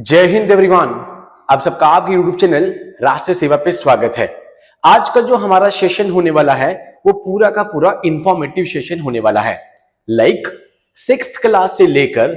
जय हिंद एवरीवन। आप सबका आपके यूट्यूब चैनल राष्ट्रीय सेवा पे स्वागत है। आज का जो हमारा सेशन होने वाला है वो पूरा का पूरा इंफॉर्मेटिव सेशन होने वाला है। लाइक सिक्स्थ क्लास से लेकर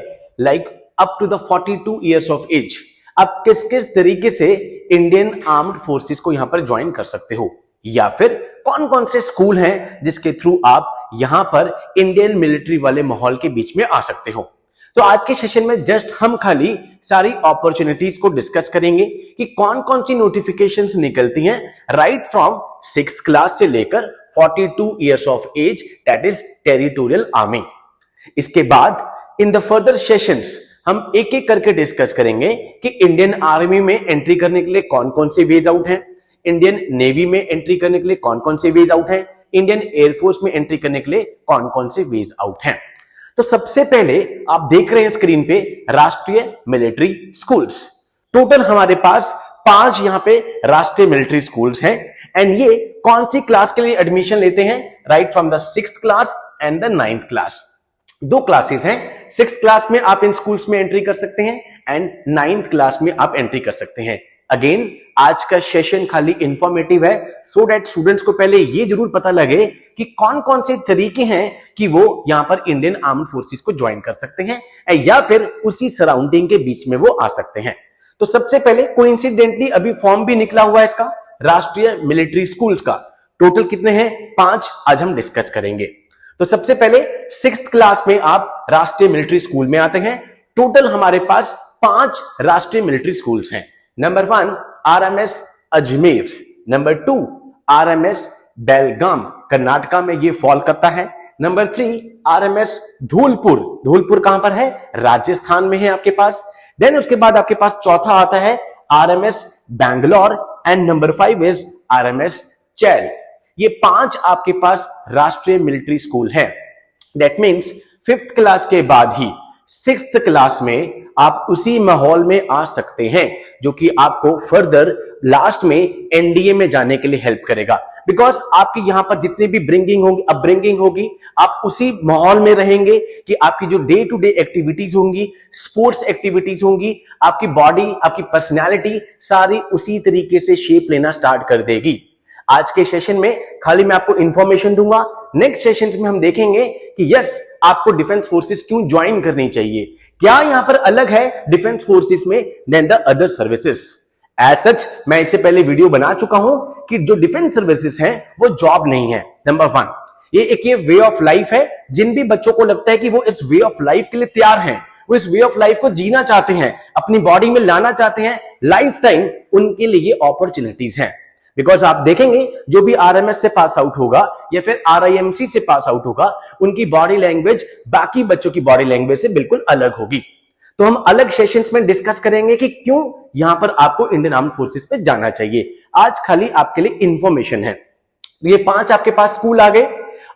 up to the 42 years of age आप किस किस तरीके से इंडियन आर्म्ड फोर्सेस को यहां पर ज्वाइन कर सकते हो, या फिर कौन कौन से स्कूल हैं जिसके थ्रू आप यहां पर इंडियन मिलिट्री वाले माहौल के बीच में आ सकते हो। तो आज के सेशन में जस्ट हम खाली सारी अपॉर्चुनिटीज को डिस्कस करेंगे कि कौन कौन सी नोटिफिकेशंस निकलती हैं राइट फ्रॉम सिक्स्थ क्लास से लेकर 42 years of age, that is territorial army. इसके बाद इन द फर्दर सेशंस हम एक एक करके डिस्कस करेंगे कि इंडियन आर्मी में एंट्री करने के लिए कौन कौन से वेज आउट हैं, इंडियन नेवी में एंट्री करने के लिए कौन कौन से वेज आउट हैं, इंडियन एयरफोर्स में एंट्री करने के लिए कौन कौन से वेज आउट हैं। तो सबसे पहले आप देख रहे हैं स्क्रीन पे राष्ट्रीय मिलिट्री स्कूल्स। टोटल हमारे पास 5 यहां पे राष्ट्रीय मिलिट्री स्कूल्स हैं एंड ये कौन सी क्लास के लिए एडमिशन लेते हैं, right from the 6th class and the 9th class. 2 classes हैं, 6th क्लास में आप इन स्कूल्स में एंट्री कर सकते हैं एंड 9th क्लास में आप एंट्री कर सकते हैं। अगेन आज का सेशन खाली इंफॉर्मेटिव है सो दैट स्टूडेंट्स को पहले ये जरूर पता लगे कि कौन कौन से तरीके हैं कि वो यहां पर इंडियन आर्म्ड फोर्सेस को ज्वाइन कर सकते हैं या फिर उसी सराउंडिंग के बीच में वो आ सकते हैं। तो सबसे पहले कोइंसिडेंटली अभी फॉर्म भी निकला हुआ है इसका राष्ट्रीय मिलिट्री स्कूल्स का। टोटल कितने हैं? 5 आज हम डिस्कस करेंगे। तो सबसे पहले 6th क्लास में आप राष्ट्रीय मिलिट्री स्कूल में आते हैं। टोटल हमारे पास 5 राष्ट्रीय मिलिट्री स्कूल्स हैं। Number 1 RMS Ajmer, number 2 RMS Belgaum, Karnataka में ये फॉल करता है। नंबर 3 आरएमएस धौलपुर, धौलपुर कहां पर है? राजस्थान में है आपके पास। देन उसके बाद आपके पास चौथा आता है RMS Bangalore and number 5 is RMS Chail. ये 5 आपके पास राष्ट्रीय मिलिट्री स्कूल है। दैट मीन्स 5th क्लास के बाद ही 6th क्लास में आप उसी माहौल में आ सकते हैं जो कि आपको फर्दर लास्ट में एनडीए में जाने के लिए हेल्प करेगा। बिकॉज आपकी यहां पर जितनी भी अपब्रिंगिंग होगी आप उसी माहौल में रहेंगे कि आपकी जो डे टू डे एक्टिविटीज होंगी, स्पोर्ट्स एक्टिविटीज होंगी, आपकी बॉडी, आपकी पर्सनैलिटी सारी उसी तरीके से शेप लेना स्टार्ट कर देगी। आज के सेशन में खाली मैं आपको इंफॉर्मेशन दूंगा। नेक्स्ट सेशन में हम देखेंगे कि यस आपको डिफेंस फोर्सेस क्यों ज्वाइन करनी चाहिए, क्या यहां पर अलग है डिफेंस फोर्सेस में than the other services. As such मैं इससे पहले वीडियो बना चुका हूं कि जो डिफेंस सर्विसेज हैं वो जॉब नहीं है। नंबर 1 ये वे ऑफ लाइफ है। जिन भी बच्चों को लगता है कि वो इस वे ऑफ लाइफ के लिए तैयार हैं, वो इस वे ऑफ लाइफ को जीना चाहते हैं, अपनी बॉडी में लाना चाहते हैं लाइफ टाइम, उनके लिए अपॉर्चुनिटीज हैं। बिकॉज आप देखेंगे जो भी आरएमएस से पास आउट होगा या फिर आरआईएमसी से पास आउट होगा, उनकी बॉडी लैंग्वेज बाकी बच्चों की बॉडी लैंग्वेज से बिल्कुल अलग होगी। तो हम अलग सेशंस में डिस्कस करेंगे कि क्यों यहां पर आपको इंडियन आर्म्ड फोर्सेस पे जाना चाहिए। आज खाली आपके लिए इंफॉर्मेशन है। तो ये 5 आपके पास स्कूल आ गए।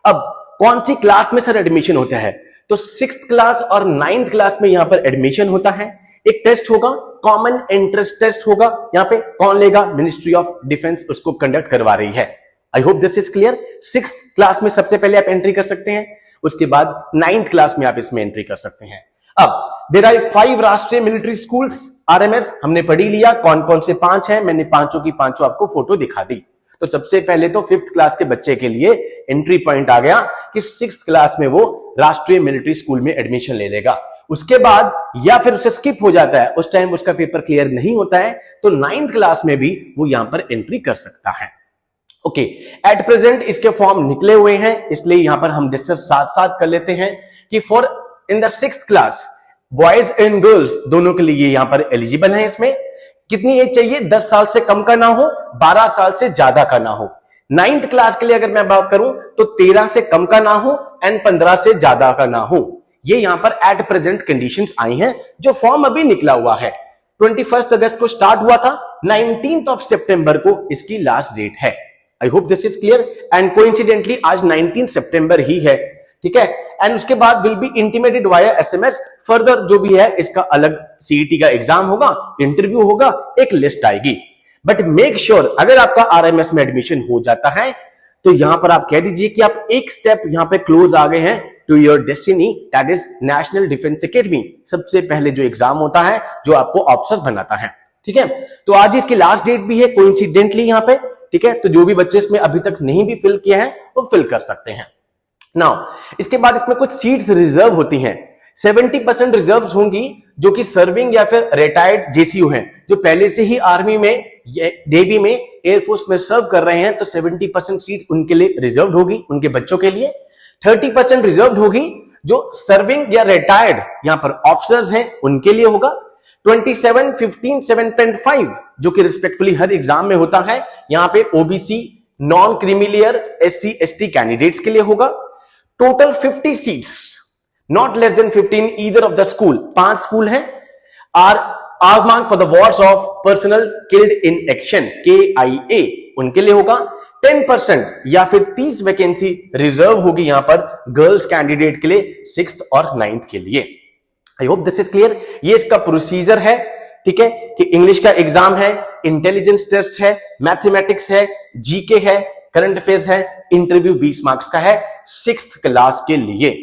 अब कौन सी क्लास में सर एडमिशन होता है? तो 6th क्लास और 9th क्लास में यहां पर एडमिशन होता है। एक टेस्ट होगा, कॉमन एंट्रेंस टेस्ट होगा। यहां पे कौन लेगा? मिनिस्ट्री ऑफ डिफेंस उसको कंडक्ट करवा रही है। आई hope this is clear. 6th class में सबसे पहले आप एंट्री कर सकते हैं, उसके बाद 9th क्लास में आप इसमें एंट्री कर सकते हैं। अब there are 5 Rashtriya military schools RMS हमने पढ़ी लिया कौन कौन से 5 हैं। मैंने पांचों की पांचों आपको फोटो दिखा दी। तो सबसे पहले तो 5th क्लास के बच्चे के लिए एंट्री पॉइंट आ गया कि 6th क्लास में वो राष्ट्रीय मिलिट्री स्कूल में एडमिशन ले लेगा। उसके बाद या फिर उसे स्किप हो जाता है, उस टाइम उसका पेपर क्लियर नहीं होता है, तो 9th क्लास में भी वो यहां पर एंट्री कर सकता है। ओके, एट प्रेजेंट इसके फॉर्म निकले हुए हैं, इसलिए यहां पर हम डिस्कस साथ साथ कर लेते हैं कि for in the 6th class boys and girls दोनों के लिए यहां पर एलिजिबल है। इसमें कितनी एज चाहिए? 10 साल से कम का ना हो, 12 साल से ज्यादा का ना हो। 9th क्लास के लिए अगर मैं बात करूं तो 13 से कम का ना हो एंड 15 से ज्यादा का ना हो। ये यहां पर एट प्रेजेंट कंडीशंस आई हैं। जो फॉर्म अभी निकला हुआ है 21 अगस्त को स्टार्ट हुआ था, 19th ऑफ सितंबर को इसकी लास्ट डेट है। आई hope this is clear and coincidentally आज 19 सितंबर ही है, ठीक है। एंड उसके बाद will be intimated via SMS. Further जो भी है इसका अलग सीईटी का एग्जाम होगा, इंटरव्यू होगा, एक लिस्ट आएगी। बट मेक श्योर अगर आपका आरएमएस में एडमिशन हो जाता है तो यहां पर आप कह दीजिए कि आप एक स्टेप यहां पे क्लोज आ गए हैं to your destiny, that is national defence academy. सबसे पहले जो एग्जाम होता है जो आपको ऑफिसर्स बनाता है। ठीक है, तो आज इसकी लास्ट डेट भी है कोइंसिडेंटली यहाँ पे। ठीक है, तो जो भी बच्चे इसमें अभी तक नहीं भी फिल किए हैं वो फिल कर सकते हैं। नाउ इसके बाद इसमें कुछ सीट्स रिजर्व होती हैं। 70% रिजर्व होंगी जो कि सर्विंग या फिर रिटायर्ड जेसीयू हैं, जो पहले से ही आर्मी में, नेवी में, एयरफोर्स में सर्व कर रहे हैं। तो 70% सीट्स उनके लिए रिजर्व होगी, उनके बच्चों के लिए। 30% रिजर्व होगी जो सर्विंग या रिटायर्ड यहां पर ऑफिसर्स हैं उनके लिए होगा। 27, 15, 7.5 जो कि रिस्पेक्टफुली हर एग्जाम में होता है, यहां पे OBC, non creamy layer, SC ST candidates के लिए होगा। Total 50 seats, not less than 15 either of the school, 5 school हैं, are marked for the wars of personnel killed in action, KIA, उनके लिए होगा। 10% या फिर 30 वैकेंसी रिजर्व होगी यहां पर गर्ल्स कैंडिडेट के लिए 6th और 9th के लिए। आई होप दिस इज क्लियर। ये इसका प्रोसीजर है। ठीक है, कि इंग्लिश का एग्जाम है, इंटेलिजेंस टेस्ट है, मैथमेटिक्स है, जीके है, करंट अफेयर्स है, इंटरव्यू 20 मार्क्स का है 6th क्लास के लिए।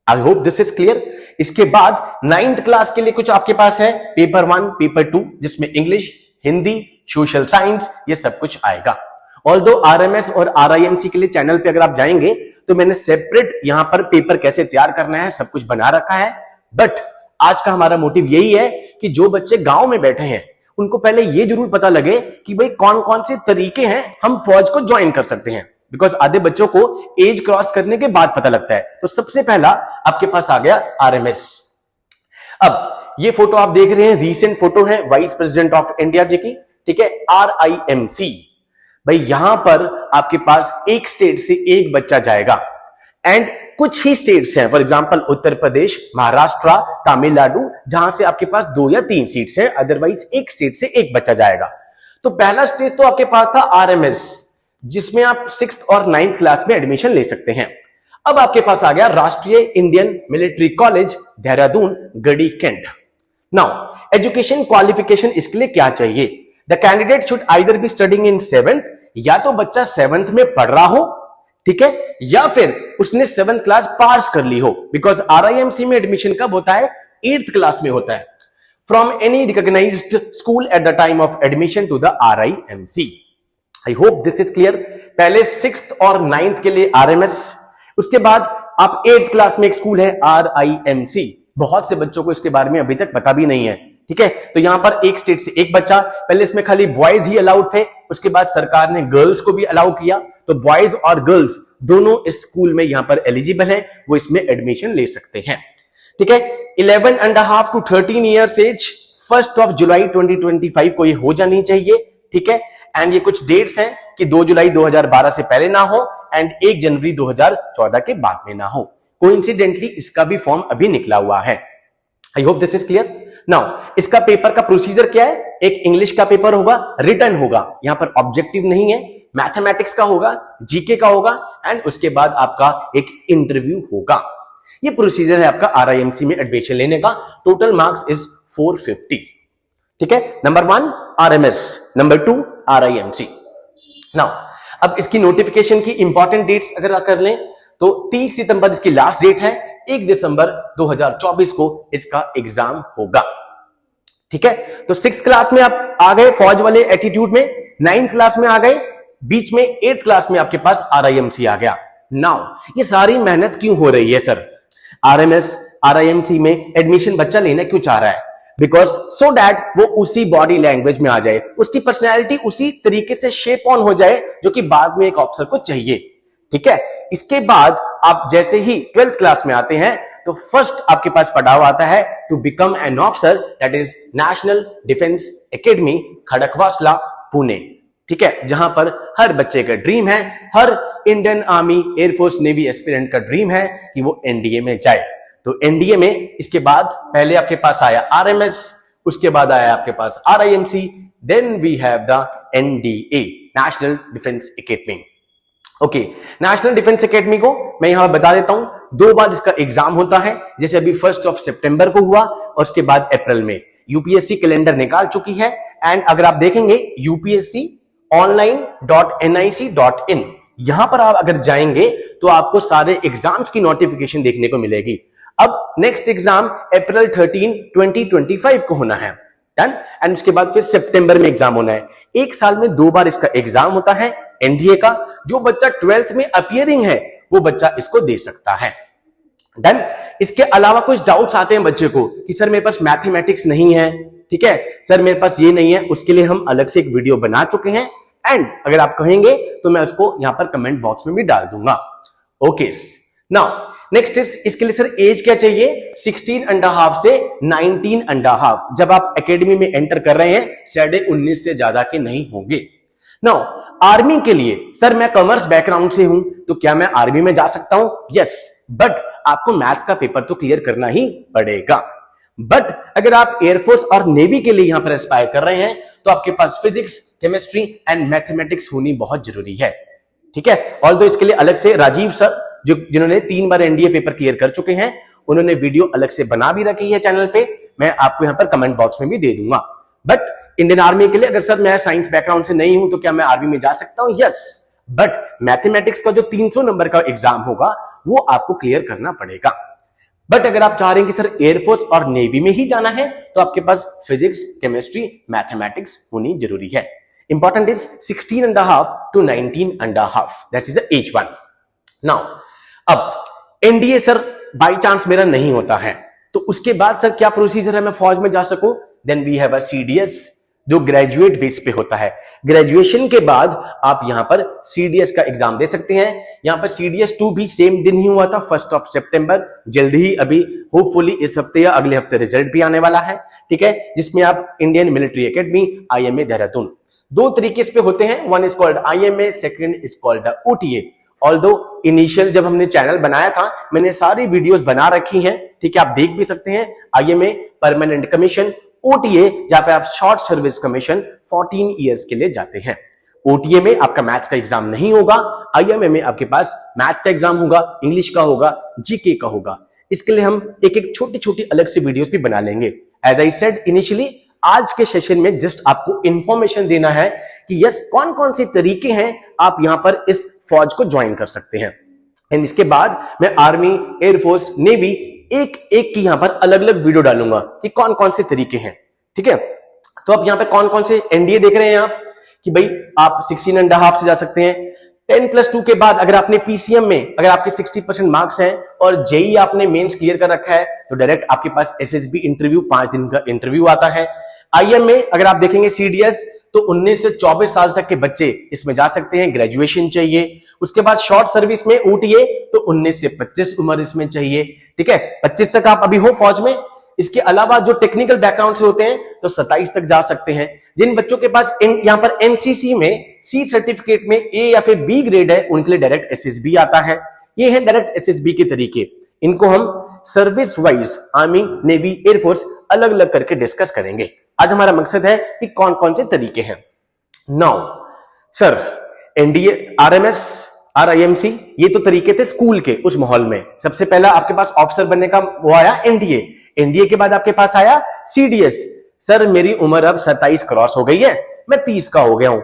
आई होप दिस इज क्लियर। इसके बाद 9th क्लास के लिए कुछ आपके पास है, पेपर 1, पेपर 2, जिसमें इंग्लिश, हिंदी, सोशल साइंस, ये सब कुछ आएगा। ऑल्दो RMS और RIMC के लिए चैनल पे अगर आप जाएंगे तो मैंने सेपरेट यहां पर पेपर कैसे तैयार करना है सब कुछ बना रखा है। बट आज का हमारा मोटिव यही है कि जो बच्चे गांव में बैठे हैं उनको पहले ये जरूर पता लगे कि भाई कौन कौन से तरीके हैं हम फौज को ज्वाइन कर सकते हैं, बिकॉज आधे बच्चों को एज क्रॉस करने के बाद पता लगता है। तो सबसे पहला आपके पास आ गया RMS। अब ये फोटो आप देख रहे हैं, रीसेंट फोटो है वाइस प्रेसिडेंट ऑफ इंडिया जी की। ठीक है, RIMC। भाई यहां पर आपके पास एक स्टेट से एक बच्चा जाएगा एंड कुछ ही स्टेट्स हैं, फॉर एग्जांपल उत्तर प्रदेश, महाराष्ट्र, तमिलनाडु, जहां से आपके पास 2 या 3 सीट्स हैं, अदरवाइज एक स्टेट से एक बच्चा जाएगा। तो पहला स्टेट तो आपके पास था RMS, जिसमें आप 6th और 9th क्लास में एडमिशन ले सकते हैं। अब आपके पास आ गया राष्ट्रीय इंडियन मिलिट्री कॉलेज, देहरादून, गढ़ी, कैंट। नाउ एजुकेशन क्वालिफिकेशन इसके लिए क्या चाहिए? The candidate should either be studying in 7th, या तो बच्चा 7th में पढ़ रहा हो, ठीक है, या फिर उसने 7th क्लास पास कर ली हो, बिकॉज RIMC में एडमिशन कब होता है? 8th क्लास में होता है। From any recognised school at the time of admission to the RIMC। I hope this is clear. पहले 6th और 9th के लिए RMS, उसके बाद आप 8th क्लास में एक स्कूल है RIMC। बहुत से बच्चों को इसके बारे में अभी तक पता भी नहीं है। ठीक है, तो यहां पर एक स्टेट से एक बच्चा, पहले इसमें खाली बॉयज ही अलाउड थे, उसके बाद सरकार ने गर्ल्स को भी अलाउ किया, तो बॉयज और गर्ल्स दोनों इस स्कूल में यहां पर एलिजिबल हैं, वो इसमें एडमिशन ले सकते हैं। ठीक है, 11.5 to 13 ईयर्स एज 1 जुलाई 2025 को ये हो जानी चाहिए। ठीक है, एंड ये कुछ डेट्स हैं कि 2 जुलाई 2012 से पहले ना हो एंड 1 जनवरी 2014 के बाद में ना हो। कोइंसिडेंटली इसका भी फॉर्म अभी निकला हुआ है। आई hope this is clear. Now इसका पेपर का प्रोसीजर क्या है? एक इंग्लिश का पेपर होगा, रिटन होगा, यहां पर ऑब्जेक्टिव नहीं है, मैथमेटिक्स का होगा, जीके का होगा एंड उसके बाद आपका एक इंटरव्यू होगा। ये प्रोसीजर है आपका RIMC में एडमिशन लेने का। Total marks is 450। ठीक है, number 1 RMS, number 2 RIMC। Now अब इसकी नोटिफिकेशन की इंपॉर्टेंट डेट्स अगर कर लें तो 30 सितंबर इसकी लास्ट डेट है, 1 दिसंबर 2024 को इसका एग्जाम होगा। ठीक है, तो 6th क्लास में आप आ गए फौज वाले एटीट्यूड में, 9th क्लास में आ गए, बीच में 8th क्लास में आपके पास RIMC आ गया। नाउ ये सारी मेहनत क्यों हो रही है सर? RMS RIMC में एडमिशन बच्चा लेना क्यों चाह रहा है? बिकॉज सो दैट वो उसी बॉडी लैंग्वेज में आ जाए, उसकी पर्सनैलिटी उसी तरीके से शेप ऑन हो जाए जो कि बाद में एक ऑफिसर को चाहिए। ठीक है, इसके बाद आप जैसे ही 12th क्लास में आते हैं तो फर्स्ट आपके पास पढ़ाव आता है to become an officer, that is national defence academy, Khadakwasla, Pune. ठीक है, जहां पर हर बच्चे का ड्रीम है, हर Indian army, air force, navy aspirant का ड्रीम है कि वो NDA में जाए। तो NDA में इसके बाद पहले आपके पास आया RMS, उसके बाद आया आपके पास RIMC, then we have the NDA, national defence academy. Okay, national defence academy को मैं यहां बता देता हूं, 2 बार इसका एग्जाम होता है, जैसे अभी 1 सितंबर को हुआ और उसके बाद अप्रैल में। यूपीएससी कैलेंडर निकाल चुकी है एंड अगर आप देखेंगे UPSC online.nic.in, यहां पर आप अगर जाएंगे तो आपको सारे एग्जाम्स की नोटिफिकेशन देखने को मिलेगी। अब नेक्स्ट एग्जाम अप्रैल 13, 2025 को होना है, डन। एंड उसके बाद फिर सितंबर में एग्जाम होना है। एक साल में 2 बार इसका एग्जाम होता है एनडीए का। जो बच्चा 12th में अपियरिंग है वो बच्चा इसको दे सकता है, डन। इसके अलावा कुछ डाउट्स आते हैं बच्चे को कि सर मेरे पास मैथमेटिक्स नहीं है, ठीक है सर मेरे पास ये नहीं है, उसके लिए हम अलग से एक वीडियो बना चुके हैं। एंड अगर आप कहेंगे तो मैं उसको यहां पर कमेंट बॉक्स में भी डाल दूंगा। ओके, नाउ नेक्स्ट इज इसके लिए सर एज क्या चाहिए? 16.5 से 19.5। जब आप एकेडमी में एंटर कर रहे हैं 19.5 से ज्यादा के नहीं होंगे। नाउ आर्मी के लिए सर मैं कॉमर्स बैकग्राउंड से हूं तो क्या मैं आर्मी में जा सकता हूं? यस, बट आपको मैथ्स का पेपर तो क्लियर करना ही पड़ेगा। बट अगर आप एयरफोर्स और नेवी के लिए यहां पर एस्पायर कर रहे हैं तो आपके पास फिजिक्स, केमिस्ट्री एंड मैथमेटिक्स होनी बहुत जरूरी है, ठीक है। ऑल्दो इसके लिए अलग से राजीव सर जिन्होंने 3 बार एनडीए पेपर क्लियर कर चुके हैं, उन्होंने वीडियो अलग से बना भी रखी है चैनल पे, मैं आपको यहां पर कमेंट बॉक्स में भी दे दूंगा। बट इंडियन आर्मी के लिए अगर सर मैं साइंस बैकग्राउंड से नहीं हूं तो क्या मैं आर्मी में जा सकता हूं? यस, बट मैथमेटिक्स का जो 300 नंबर का एग्जाम होगा वो आपको क्लियर करना पड़ेगा। बट अगर आप चाह रहे हैं कि सर एयरफोर्स और नेवी में ही जाना है तो आपके पास फिजिक्स, केमिस्ट्री, मैथमेटिक्स होनी जरूरी है। Important is 16.5 to 19.5, that is the age one. Now अब एनडीए सर बाई चांस मेरा नहीं होता है तो उसके बाद सर क्या प्रोसीजर है मैं फौज में जा सकूं? Then we have a CDS जो ग्रेजुएट बेस पे होता है। ग्रेजुएशन के बाद आप यहां पर सीडीएस का एग्जाम दे सकते हैं। यहां पर सीडीएस 2 भी सेम दिन ही हुआ था, 1 सितंबर। जल्दी ही अभी होपफुली इस हफ्ते या अगले हफ्ते रिजल्ट भी आने वाला है, ठीक है, जिसमें आप Indian military academy IMA Dehradun 2 तरीके इस पे होते हैं। One is called IMA, second is called OTA. Although initial जब हमने चैनल बनाया था मैंने सारी वीडियोस बना रखी हैं, ठीक है, आप देख भी सकते हैं। आईएमए परमानेंट कमीशन, ओटीए जहां पे आप शॉर्ट सर्विस कमीशन 14 इयर्स के लिए जाते हैं। ओटीए में आपका मैथ्स का एग्जाम नहीं होगा, आईएमए में आपके पास मैथ्स का एग्जाम होगा, इंग्लिश का होगा, जीके का होगा। इसके लिए हम एक एक छोटी छोटी अलग से वीडियोस भी बना लेंगे। एज आई सेड इनिशियली, आज के सेशन में जस्ट आपको इंफॉर्मेशन देना है कि यस कौन कौन से तरीके हैं आप यहां पर इस फौज को ज्वाइन कर सकते हैं। एंड इसके बाद मैं आर्मी, एयरफोर्स, नेवी एक एक की यहां पर अलग अलग वीडियो डालूंगा कि कौन कौन से तरीके हैं, ठीक है। तो आप यहां पे कौन कौन से एनडीए देख रहे हैं आप कि भाई आप 16.5 से जा सकते हैं। 10+2 के बाद अगर आपने पीसीएम में अगर आपके 60% मार्क्स हैं और जेई आपने मेंस क्लियर कर रखा है तो डायरेक्ट आपके पास एसएसबी इंटरव्यू 5 दिन का इंटरव्यू आता है। आईएम में अगर आप देखेंगे सीडीएस तो 19 से 24 साल तक के बच्चे इसमें जा सकते हैं, ग्रेजुएशन चाहिए। उसके बाद शॉर्ट सर्विस में ओटीए तो 19 से 25 उम्र इसमें चाहिए, ठीक है, 25 तक आप अभी हो फौज में। इसके अलावा जो टेक्निकल बैकग्राउंड से होते हैं तो 27 तक जा सकते हैं। जिन बच्चों के पास यहां पर एनसीसी में सी सर्टिफिकेट में ए या फिर बी ग्रेड है उनके लिए डायरेक्ट एसएसबी आता है। ये है डायरेक्ट एसएसबी के तरीके। इनको हम service wise army, navy, air force अलग अलग करके डिस्कस करेंगे। आज हमारा मकसद है कि कौन कौन से तरीके हैं। Now sir NDA, RMS, RIMC ये तो तरीके थे स्कूल के उस माहौल में। सबसे पहला आपके पास ऑफिसर बनने का वो आया एनडीए। एनडीए के बाद आपके पास आया सीडीएस। सर मेरी उम्र अब 27 क्रॉस हो गई है, मैं 30 का हो गया हूं,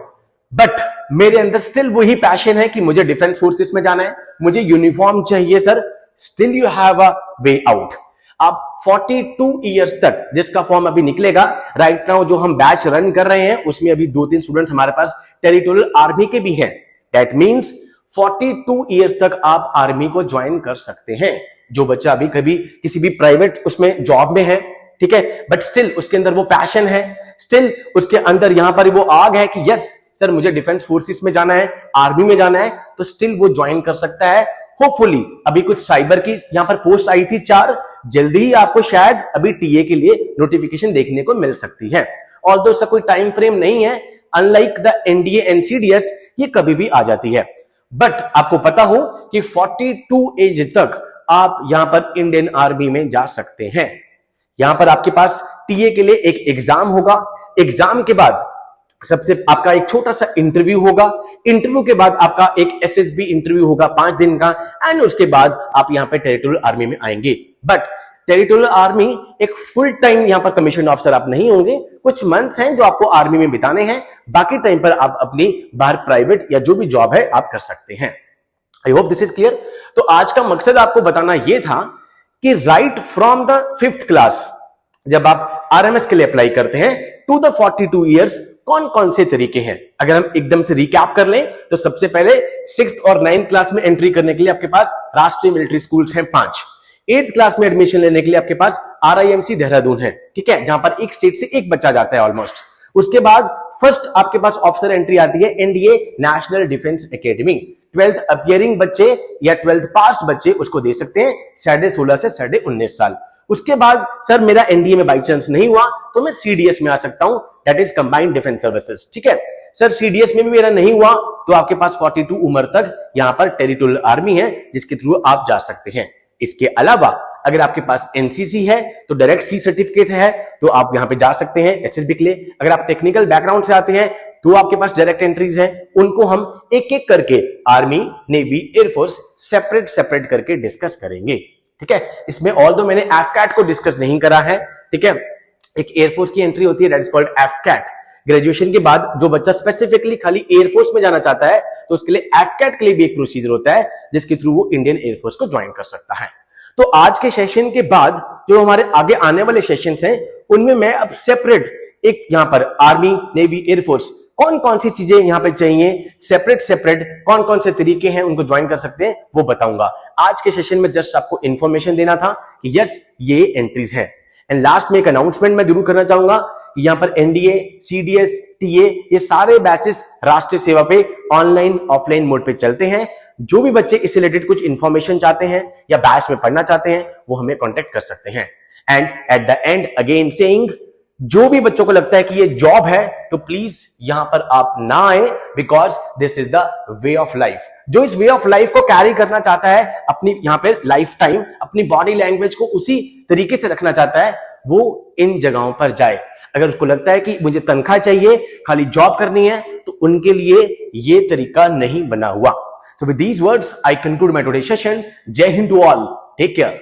बट मेरे अंदर स्टिल वही पैशन है कि मुझे डिफेंस फोर्सेस में जाना है, मुझे यूनिफॉर्म चाहिए। Sir still you have a way out. आप 42 इयर्स तक जिसका फॉर्म अभी निकलेगा, राइट नाउ जो हम बैच रन कर रहे हैं उसमें अभी 2-3 स्टूडेंट्स हमारे पास टेरिटोरियल आर्मी के भी हैं। दैट मींस 42 इयर्स तक आप आर्मी को ज्वाइन कर सकते हैं। जो बच्चा अभी कभी किसी भी प्राइवेट उसमें जॉब में है, ठीक है, बट स्टिल उसके अंदर वो पैशन है, स्टिल उसके अंदर यहां पर वो आग है कि यस सर मुझे डिफेंस फोर्सेस में जाना है, आर्मी में जाना है, तो स्टिल वो ज्वाइन कर सकता है। होपफुली अभी कुछ साइबर की यहां पर पोस्ट आई थी 4, जल्दी ही आपको शायद अभी टीए के लिए नोटिफिकेशन देखने को मिल सकती है। ऑल्दो उसका कोई टाइम फ्रेम नहीं है, अनलाइक द एनडीए एनसीडीएस ये कभी भी आ जाती है। बट आपको पता हो कि 42 एज तक आप यहां पर इंडियन आर्मी में जा सकते हैं। यहां पर आपके पास टीए के लिए एक एग्जाम होगा, एग्जाम के बाद सबसे आपका एक छोटा सा इंटरव्यू होगा, इंटरव्यू के बाद आपका एक एसएसबी इंटरव्यू होगा 5 दिन का, एंड उसके बाद आप यहां पे टेरिटोरियल आर्मी में आएंगे। बट टेरिटोरियल आर्मी एक फुल टाइम यहां पर कमीशन ऑफिसर आप नहीं होंगे, कुछ मंथ्स हैं जो आपको आर्मी में बिताने हैं, बाकी टाइम पर आप अपनी बाहर प्राइवेट या जो भी जॉब है आप कर सकते हैं। आई होप दिस इज क्लियर। तो आज का मकसद आपको बताना यह था कि right from the 5th class जब आप आरएमएस के लिए अप्लाई करते हैं टू द 42 ईयर्स कौन कौन से तरीके हैं। अगर हम एकदम से रिकैप कर लें तो सबसे पहले 6th और 9th क्लास में एंट्री करने के लिए आपके पास राष्ट्रीय मिलिट्री स्कूल्स हैं 5। 8th क्लास में एडमिशन लेने के लिए आपके पास RIMC देहरादून है, ठीक है, जहां पर एक स्टेट से एक बच्चा जाता है ऑलमोस्ट। उसके बाद फर्स्ट आपके पास ऑफिसर एंट्री आती है NDA national defence academy. 12th appearing बच्चे या 12th पास बच्चे उसको दे सकते हैं 16.5 से 19.5 साल। उसके बाद सर मेरा NDA में बाई चांस नहीं हुआ तो मैं CDS में आ सकता हूं, that is combined defence services, ठीक है। सर CDS में भी मेरा नहीं हुआ तो आपके पास 42 उम्र तक यहां पर टेरिटोरियल आर्मी है जिसके थ्रू आप जा सकते हैं। इसके अलावा अगर आपके पास NCC है तो डायरेक्ट C सर्टिफिकेट है तो आप यहां पे जा सकते हैं SSB के लिए। अगर आप टेक्निकल बैकग्राउंड से आते हैं तो आपके पास डायरेक्ट एंट्रीज हैं, उनको हम एक एक करके आर्मी, नेवी, एयरफोर्स सेपरेट करके डिस्कस करेंगे, ठीक है। इसमें ऑल्दो मैंने AFCAT को डिस्कस नहीं करा है, ठीक है। एक एयरफोर्स की एंट्री होती है that is called AFCAT। Graduation के बाद जो बच्चा स्पेसिफिकली खाली एयरफोर्स में जाना चाहता है तो उसके लिए AFCAT के लिए भी एक प्रोसीजर होता है जिसके थ्रू वो इंडियन एयरफोर्स को ज्वाइन कर सकता है। तो आज के सेशन के बाद जो हमारे आगे आने वाले सेशंस हैं उनमें मैं अब सेपरेट एक यहां पर आर्मी, नेवी, एयरफोर्स कौन कौन सी चीजें यहां पे चाहिए, सेपरेट कौन कौन से तरीके हैं उनको ज्वाइन कर सकते हैं वो बताऊंगा। आज के सेशन में जस्ट आपको इंफॉर्मेशन देना था कि यस ये एंट्रीज है। एंड लास्ट में एक अनाउंसमेंट मैं जरूर करना चाहूंगा कि यहां पर NDA, CDS, TA ये सारे बैचेस राष्ट्रीय सेवा पे ऑनलाइन ऑफलाइन मोड पे चलते हैं। जो भी बच्चे इससे रिलेटेड कुछ इंफॉर्मेशन चाहते हैं या बैच में पढ़ना चाहते हैं वो हमें कांटेक्ट कर सकते हैं। And at the end again saying, जो भी बच्चों को लगता है कि ये जॉब है तो प्लीज यहां पर आप ना आए, because this is the way of life. जो इस वे ऑफ लाइफ को कैरी करना चाहता है अपनी यहां पर लाइफ टाइम, अपनी बॉडी लैंग्वेज को उसी तरीके से रखना चाहता है, वो इन जगहों पर जाए। अगर उसको लगता है कि मुझे तनख्वाह चाहिए, खाली जॉब करनी है, तो उनके लिए ये तरीका नहीं बना हुआ। So with these words, I conclude my today's session. Jai Hind to all. Take care.